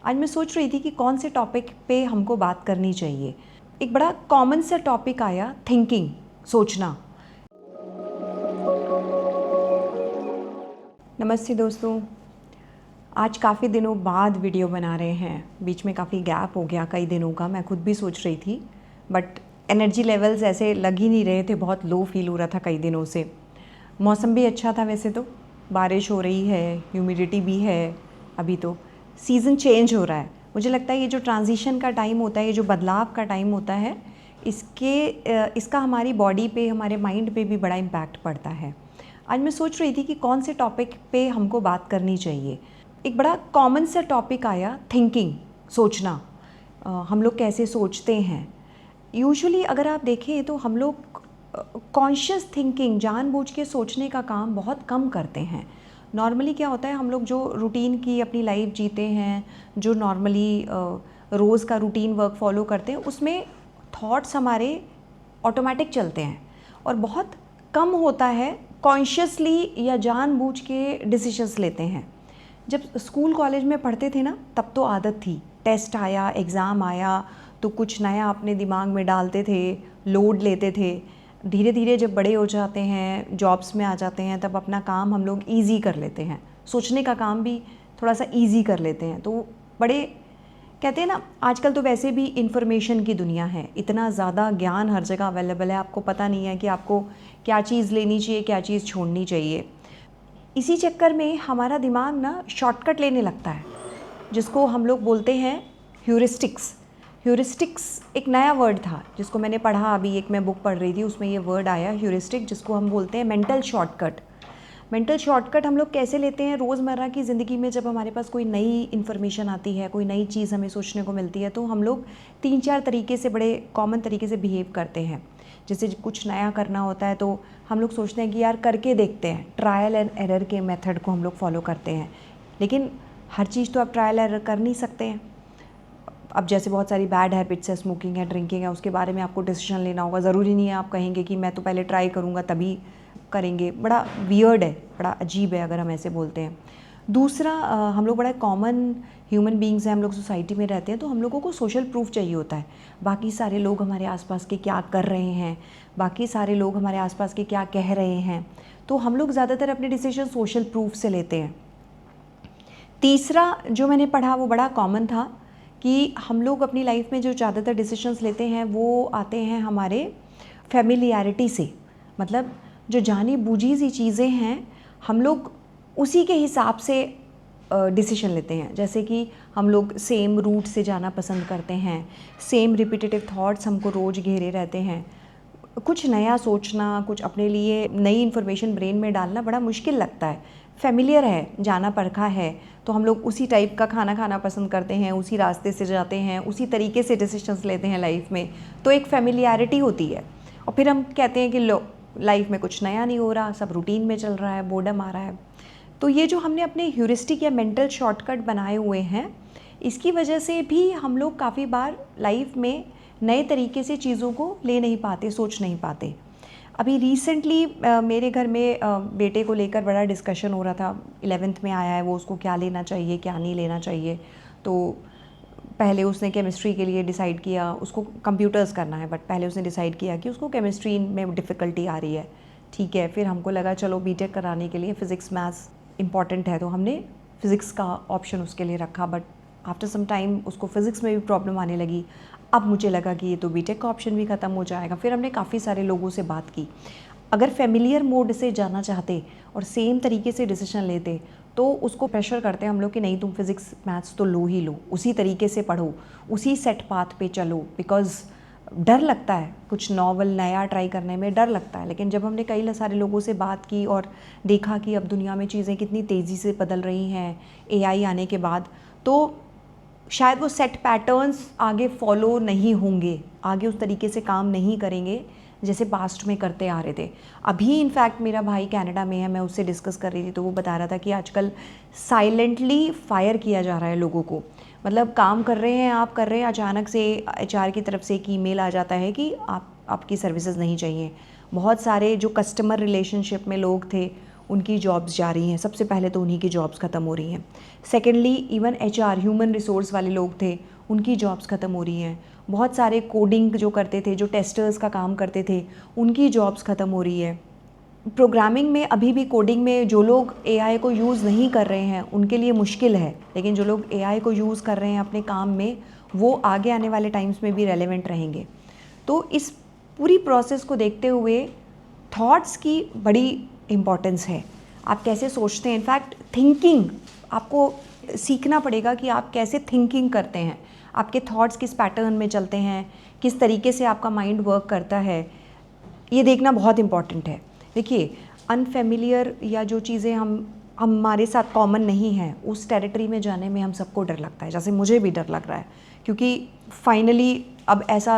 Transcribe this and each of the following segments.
आज मैं सोच रही थी कि कौन से टॉपिक पे हमको बात करनी चाहिए। एक बड़ा कॉमन सा टॉपिक आया, थिंकिंग, सोचना। नमस्ते दोस्तों, आज काफ़ी दिनों बाद वीडियो बना रहे हैं। बीच में काफ़ी गैप हो गया कई दिनों का, मैं खुद भी सोच रही थी, बट एनर्जी लेवल्स ऐसे लग ही नहीं रहे थे, बहुत लो फील हो रहा था कई दिनों से। मौसम भी अच्छा था, वैसे तो बारिश हो रही है, ह्यूमिडिटी भी है। अभी तो सीज़न चेंज हो रहा है। मुझे लगता है ये जो ट्रांजिशन का टाइम होता है, ये जो बदलाव का टाइम होता है, इसका हमारी बॉडी पे, हमारे माइंड पे भी बड़ा इम्पैक्ट पड़ता है। आज मैं सोच रही थी कि कौन से टॉपिक पे हमको बात करनी चाहिए। एक बड़ा कॉमन सा टॉपिक आया, थिंकिंग, सोचना। हम लोग कैसे सोचते हैं। यूजुअली अगर आप देखें तो हम लोग कॉन्शियस थिंकिंग, जानबूझ के सोचने का काम बहुत कम करते हैं। नॉर्मली क्या होता है, हम लोग जो रूटीन की अपनी लाइफ जीते हैं, जो नॉर्मली रोज़ का रूटीन वर्क फॉलो करते हैं, उसमें थॉट्स हमारे ऑटोमेटिक चलते हैं और बहुत कम होता है कॉन्शियसली या जानबूझ के डिसीजंस लेते हैं। जब स्कूल कॉलेज में पढ़ते थे ना, तब तो आदत थी, टेस्ट आया, एग्ज़ाम आया तो कुछ नया अपने दिमाग में डालते थे, लोड लेते थे। धीरे धीरे जब बड़े हो जाते हैं, जॉब्स में आ जाते हैं, तब अपना काम हम लोग ईज़ी कर लेते हैं, सोचने का काम भी थोड़ा सा ईज़ी कर लेते हैं। तो बड़े कहते हैं ना, आजकल तो वैसे भी इंफॉर्मेशन की दुनिया है, इतना ज़्यादा ज्ञान हर जगह अवेलेबल है, आपको पता नहीं है कि आपको क्या चीज़ लेनी चाहिए, क्या चीज़ छोड़नी चाहिए। इसी चक्कर में हमारा दिमाग ना शॉर्टकट लेने लगता है, जिसको हम लोग बोलते हैं ह्यूरिस्टिक्स। ह्यूरिस्टिक्स एक नया वर्ड था जिसको मैंने पढ़ा, अभी एक मैं बुक पढ़ रही थी, उसमें ये वर्ड आया ह्यूरिस्टिक, जिसको हम बोलते हैं मेंटल शॉर्टकट। मेंटल शॉर्टकट हम लोग कैसे लेते हैं रोज़मर्रा की ज़िंदगी में। जब हमारे पास कोई नई इन्फॉर्मेशन आती है, कोई नई चीज़ हमें सोचने को मिलती है, तो हम लोग 3-4 तरीके से, बड़े कॉमन तरीके से बिहेव करते हैं। जैसे कुछ नया करना होता है तो हम लोग सोचते हैं कि यार करके देखते हैं, ट्रायल एंड एरर के मेथड को हम लोग फॉलो करते हैं। लेकिन हर चीज़ तो आप ट्रायल एरर कर नहीं सकते हैं। अब जैसे बहुत सारी बैड हैबिट्स है, स्मोकिंग है, ड्रिंकिंग है, उसके बारे में आपको डिसीजन लेना होगा। ज़रूरी नहीं है आप कहेंगे कि मैं तो पहले ट्राई करूँगा तभी करेंगे। बड़ा वियर्ड है, बड़ा अजीब है अगर हम ऐसे बोलते हैं। दूसरा, हम लोग बड़ा कॉमन ह्यूमन बींग्स हैं, हम लोग सोसाइटी में रहते हैं, तो हम लोगों को सोशल प्रूफ चाहिए होता है। बाकी सारे लोग हमारे आसपास के क्या कर रहे हैं, बाकी सारे लोग हमारे आसपास के क्या कह रहे हैं, तो हम लोग ज़्यादातर अपने डिसीजन सोशल प्रूफ से लेते हैं। तीसरा जो मैंने पढ़ा वो बड़ा कॉमन था कि हम लोग अपनी लाइफ में जो ज़्यादातर डिसीजंस लेते हैं वो आते हैं हमारे फैमिलियरिटी से। मतलब जो जानी बूझी सी चीज़ें हैं, हम लोग उसी के हिसाब से डिसीजन लेते हैं। जैसे कि हम लोग सेम रूट से जाना पसंद करते हैं, सेम रिपीटेटिव थॉट्स हमको रोज़ घेरे रहते हैं। कुछ नया सोचना, कुछ अपने लिए नई इन्फॉर्मेशन ब्रेन में डालना बड़ा मुश्किल लगता है। फ़ेमिलियर है, जाना परखा है, तो हम लोग उसी टाइप का खाना खाना पसंद करते हैं, उसी रास्ते से जाते हैं, उसी तरीके से डिसीजंस लेते हैं लाइफ में। तो एक फ़ेमिलियरिटी होती है। और फिर हम कहते हैं कि लो, लाइफ में कुछ नया नहीं हो रहा, सब रूटीन में चल रहा है, बोर्डम आ रहा है। तो ये जो हमने अपने ह्यूरिस्टिक या मेंटल शॉर्टकट बनाए हुए हैं, इसकी वजह से भी हम लोग काफ़ी बार लाइफ में नए तरीके से चीज़ों को ले नहीं पाते, सोच नहीं पाते। अभी रिसेंटली मेरे घर में बेटे को लेकर बड़ा डिस्कशन हो रहा था। 11th में आया है वो, उसको क्या लेना चाहिए, क्या नहीं लेना चाहिए। तो पहले उसने केमिस्ट्री के लिए डिसाइड किया, उसको कंप्यूटर्स करना है, बट पहले उसने डिसाइड किया कि उसको केमिस्ट्री में डिफ़िकल्टी आ रही है। ठीक है, फिर हमको लगा चलो बीटेक कराने के लिए फ़िज़िक्स मैथ्स इम्पॉर्टेंट है, तो हमने फ़िज़िक्स का ऑप्शन उसके लिए रखा। बट आफ्टर सम टाइम उसको फ़िज़िक्स में भी प्रॉब्लम आने लगी। अब मुझे लगा कि ये तो बीटेक का ऑप्शन भी ख़त्म हो जाएगा। फिर हमने काफ़ी सारे लोगों से बात की। अगर फेमिलियर मोड से जाना चाहते और सेम तरीके से डिसीजन लेते, तो उसको प्रेशर करते हैं हम लोग कि नहीं, तुम फिज़िक्स मैथ्स तो लो ही लो, उसी तरीके से पढ़ो, उसी सेट पाथ पे चलो। बिकॉज़ डर लगता है, कुछ नॉवल नया ट्राई करने में डर लगता है। लेकिन जब हमने कई सारे लोगों से बात की और देखा कि अब दुनिया में चीज़ें कितनी तेज़ी से बदल रही हैं एआई आने के बाद, तो शायद वो सेट पैटर्न्स आगे फॉलो नहीं होंगे, आगे उस तरीके से काम नहीं करेंगे जैसे पास्ट में करते आ रहे थे। अभी इनफैक्ट मेरा भाई कनाडा में है, मैं उससे डिस्कस कर रही थी, तो वो बता रहा था कि आजकल साइलेंटली फायर किया जा रहा है लोगों को। मतलब काम कर रहे हैं, आप कर रहे हैं, अचानक से एचआर की तरफ से एक ईमेल आ जाता है कि आपकी सर्विसेज नहीं चाहिए। बहुत सारे जो कस्टमर रिलेशनशिप में लोग थे, उनकी जॉब्स जा रही हैं, सबसे पहले तो उन्हीं की जॉब्स ख़त्म हो रही हैं। Secondly even HR human resource वाले लोग थे, उनकी जॉब्स ख़त्म हो रही हैं। बहुत सारे कोडिंग जो करते थे, जो टेस्टर्स का काम करते थे, उनकी जॉब्स ख़त्म हो रही है। प्रोग्रामिंग में अभी भी, कोडिंग में जो लोग AI को यूज़ नहीं कर रहे हैं उनके लिए मुश्किल है, लेकिन जो लोग AI को यूज़ कर रहे हैं अपने काम में, वो आगे आने वाले टाइम्स में भी रेलेवेंट रहेंगे। तो इस पूरी प्रोसेस को देखते हुए थॉट्स की बड़ी इम्पॉर्टेंस है। आप कैसे सोचते हैं, इनफैक्ट थिंकिंग आपको सीखना पड़ेगा कि आप कैसे थिंकिंग करते हैं, आपके थॉट्स किस पैटर्न में चलते हैं, किस तरीके से आपका माइंड वर्क करता है, ये देखना बहुत इम्पॉर्टेंट है। देखिए, अनफेमिलियर या जो चीज़ें हमारे साथ कॉमन नहीं हैं, उस टेरिटरी में जाने में हम सबको डर लगता है, जैसे मुझे भी डर लग रहा है। क्योंकि फाइनली अब ऐसा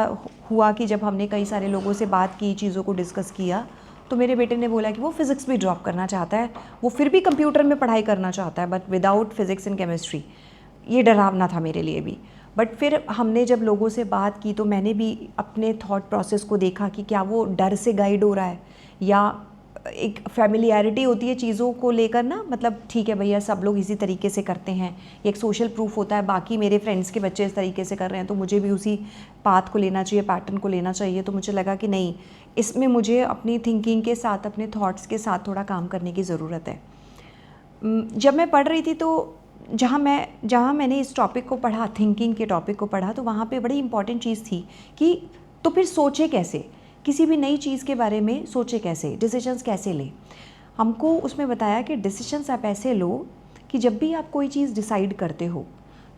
हुआ कि जब हमने कई सारे लोगों से बात की, चीज़ों को डिस्कस किया, तो मेरे बेटे ने बोला कि वो फ़िज़िक्स भी ड्रॉप करना चाहता है, वो फिर भी कंप्यूटर में पढ़ाई करना चाहता है, but without physics and chemistry. ये डरावना था मेरे लिए भी। बट फिर हमने जब लोगों से बात की तो मैंने भी अपने थॉट प्रोसेस को देखा कि क्या वो डर से गाइड हो रहा है, या एक फैमिलियरिटी होती है चीज़ों को लेकर ना, मतलब ठीक है भैया सब लोग इसी तरीके से करते हैं, एक सोशल प्रूफ होता है, बाकी मेरे फ्रेंड्स के बच्चे इस तरीके से कर रहे हैं तो मुझे भी उसी पाथ को लेना चाहिए, पैटर्न को लेना चाहिए। तो मुझे लगा कि नहीं, इसमें मुझे अपनी थिंकिंग के साथ, अपने थॉट्स के साथ थोड़ा काम करने की ज़रूरत है। जब मैं पढ़ रही थी तो जहाँ मैंने इस टॉपिक को पढ़ा, थिंकिंग के टॉपिक को पढ़ा, तो वहाँ पे बड़ी इंपॉर्टेंट चीज़ थी कि तो फिर सोचे कैसे, किसी भी नई चीज़ के बारे में सोचे कैसे, डिसीजंस कैसे लें। हमको उसमें बताया कि डिसीजंस आप ऐसे लो कि जब भी आप कोई चीज़ डिसाइड करते हो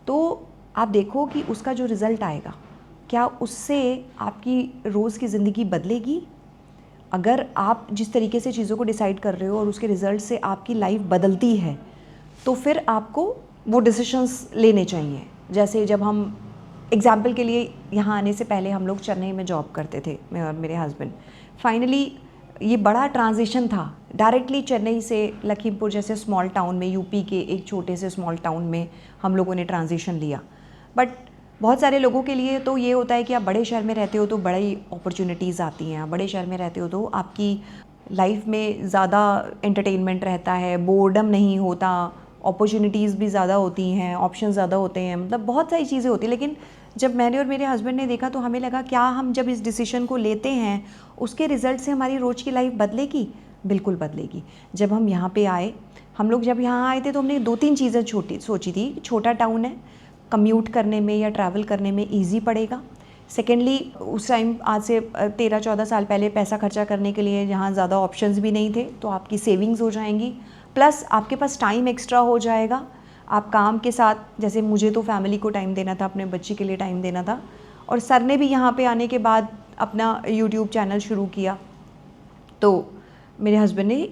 तो आप देखो कि उसका जो रिज़ल्ट आएगा, क्या उससे आपकी रोज़ की ज़िंदगी बदलेगी। अगर आप जिस तरीके से चीज़ों को डिसाइड कर रहे हो और उसके रिज़ल्ट से आपकी लाइफ बदलती है, तो फिर आपको वो डिसीशंस लेने चाहिए। जैसे जब हम एग्ज़ाम्पल के लिए, यहाँ आने से पहले हम लोग चेन्नई में जॉब करते थे, मैं और मेरे हस्बैंड। फाइनली ये बड़ा ट्रांजिशन था, डायरेक्टली चेन्नई से लखीमपुर जैसे स्मॉल टाउन में, यूपी के एक छोटे से स्मॉल टाउन में हम लोगों ने ट्रांजिशन लिया। बट बहुत सारे लोगों के लिए तो ये होता है कि आप बड़े शहर में रहते हो तो बड़ी अपॉर्चुनिटीज़ आती हैं, आप बड़े शहर में रहते हो तो आपकी लाइफ में ज़्यादा एंटरटेनमेंट रहता है, बोर्डम नहीं होता, अपॉर्चुनिटीज़ भी ज़्यादा होती हैं, ऑप्शन ज़्यादा होते हैं, मतलब बहुत सारी चीज़ें होती हैं। लेकिन जब मैंने और मेरे हस्बैंड ने देखा तो हमें लगा, क्या हम जब इस डिसीजन को लेते हैं उसके रिज़ल्ट से हमारी रोज़ की लाइफ बदलेगी? बिल्कुल बदलेगी। जब हम यहाँ पे आए, हम लोग जब यहाँ आए थे तो हमने 2-3 चीज़ें सोची थी। छोटा टाउन है, कम्यूट करने में या ट्रैवल करने में ईजी पड़ेगा। सेकेंडली, उस टाइम आज से 13-14 साल पहले पैसा खर्चा करने के लिए यहाँ ज़्यादा ऑप्शंस भी नहीं थे, तो आपकी सेविंग्स हो जाएंगी, प्लस आपके पास टाइम एक्स्ट्रा हो जाएगा। आप काम के साथ, जैसे मुझे तो फैमिली को टाइम देना था, अपने बच्चे के लिए टाइम देना था, और सर ने भी यहाँ पे आने के बाद अपना यूट्यूब चैनल शुरू किया। तो मेरे हस्बैंड ने,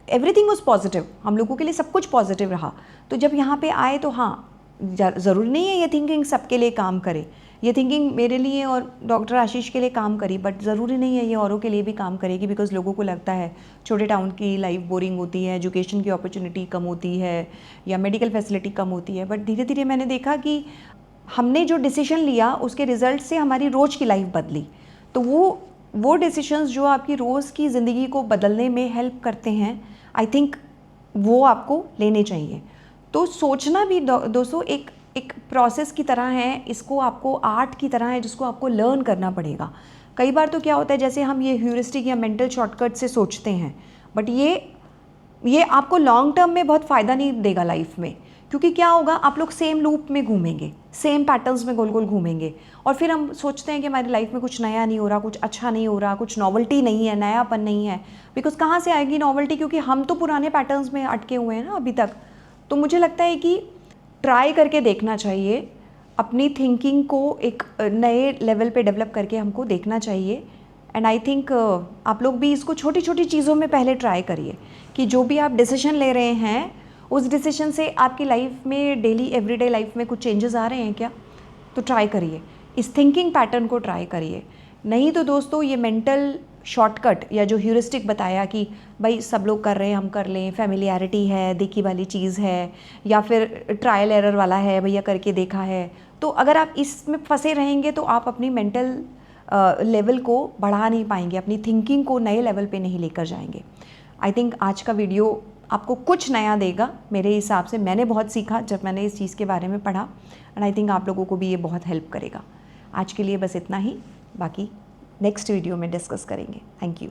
एवरीथिंग वाज पॉजिटिव, हम लोगों के लिए सब कुछ पॉजिटिव रहा। तो जब यहाँ पे आए तो हाँ, ज़रूरी नहीं है ये थिंकिंग सबके लिए काम करे, ये थिंकिंग मेरे लिए और डॉक्टर आशीष के लिए काम करी, बट ज़रूरी नहीं है ये औरों के लिए भी काम करेगी। बिकॉज़ लोगों को लगता है छोटे टाउन की लाइफ बोरिंग होती है, एजुकेशन की अपॉर्चुनिटी कम होती है या मेडिकल फैसिलिटी कम होती है। बट धीरे धीरे मैंने देखा कि हमने जो डिसीजन लिया उसके रिज़ल्ट से हमारी रोज़ की लाइफ बदली। तो वो डिसीजंस जो आपकी रोज़ की ज़िंदगी को बदलने में हेल्प करते हैं, आई थिंक वो आपको लेने चाहिए। तो सोचना भी दोस्तों एक प्रोसेस की तरह है, इसको आपको आर्ट की तरह है जिसको आपको लर्न करना पड़ेगा। कई बार तो क्या होता है, जैसे हम ये ह्यूरिस्टिक या मेंटल शॉर्टकट से सोचते हैं, बट ये आपको लॉन्ग टर्म में बहुत फ़ायदा नहीं देगा लाइफ में। क्योंकि क्या होगा, आप लोग सेम लूप में घूमेंगे, सेम पैटर्न्स में गोल गोल घूमेंगे, और फिर हम सोचते हैं कि हमारी लाइफ में कुछ नया नहीं हो रहा, कुछ अच्छा नहीं हो रहा, कुछ नॉवल्टी नहीं है, नयापन नहीं है। बिकॉज कहाँ से आएगी नॉवल्टी, क्योंकि हम तो पुराने पैटर्न्स में अटके हुए हैं ना अभी तक। तो मुझे लगता है कि ट्राई करके देखना चाहिए, अपनी थिंकिंग को एक नए लेवल पे डेवलप करके हमको देखना चाहिए। एंड आई थिंक आप लोग भी इसको छोटी छोटी चीज़ों में पहले ट्राई करिए कि जो भी आप डिसीजन ले रहे हैं उस डिसीजन से आपकी लाइफ में, डेली एवरीडे लाइफ में कुछ चेंजेस आ रहे हैं क्या, तो ट्राई करिए, इस थिंकिंग पैटर्न को ट्राई करिए। नहीं तो दोस्तों, ये मेंटल शॉर्टकट या जो ह्यूरिस्टिक बताया कि भाई सब लोग कर रहे हैं हम कर लें, फैमिलियरिटी है, देखी वाली चीज़ है, या फिर ट्रायल एरर वाला है, भैया करके देखा है, तो अगर आप इसमें फंसे रहेंगे तो आप अपनी मेंटल लेवल को बढ़ा नहीं पाएंगे, अपनी थिंकिंग को नए लेवल पे नहीं लेकर जाएंगे। आई थिंक आज का वीडियो आपको कुछ नया देगा मेरे हिसाब से। मैंने बहुत सीखा जब मैंने इस चीज़ के बारे में पढ़ा, एंड आई थिंक आप लोगों को भी ये बहुत हेल्प करेगा। आज के लिए बस इतना ही, बाकी नेक्स्ट वीडियो में डिस्कस करेंगे। Thank you.